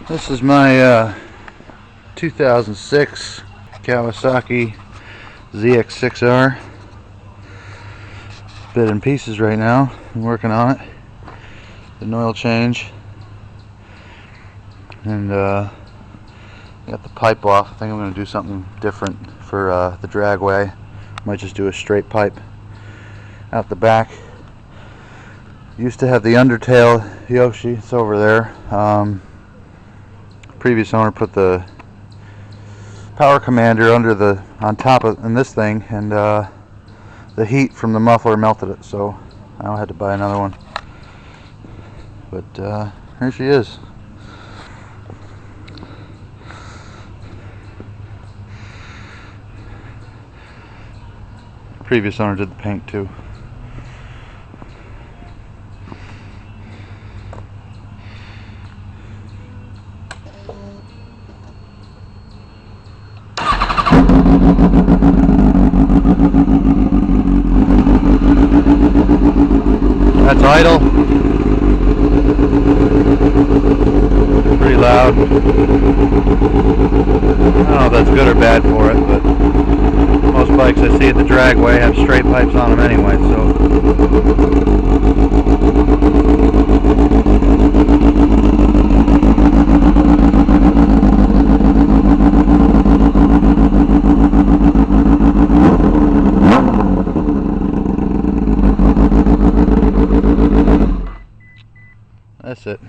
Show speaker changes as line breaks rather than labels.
This is my 2006 Kawasaki ZX6R. Bit in pieces right now. I'm working on it. An oil change. And got the pipe off. I think I'm going to do something different for the dragway. Might just do a straight pipe out the back. Used to have the undertail Yoshi. It's over there. Previous owner put the power-comander on top of in this thing, and the heat from the muffler melted it, so I had to buy another one. But here she is. Previous owner did the paint too. That's idle. Pretty loud. I don't know if that's good or bad for it, but most bikes I see at the dragway have straight pipes on them anyway, so. That's it.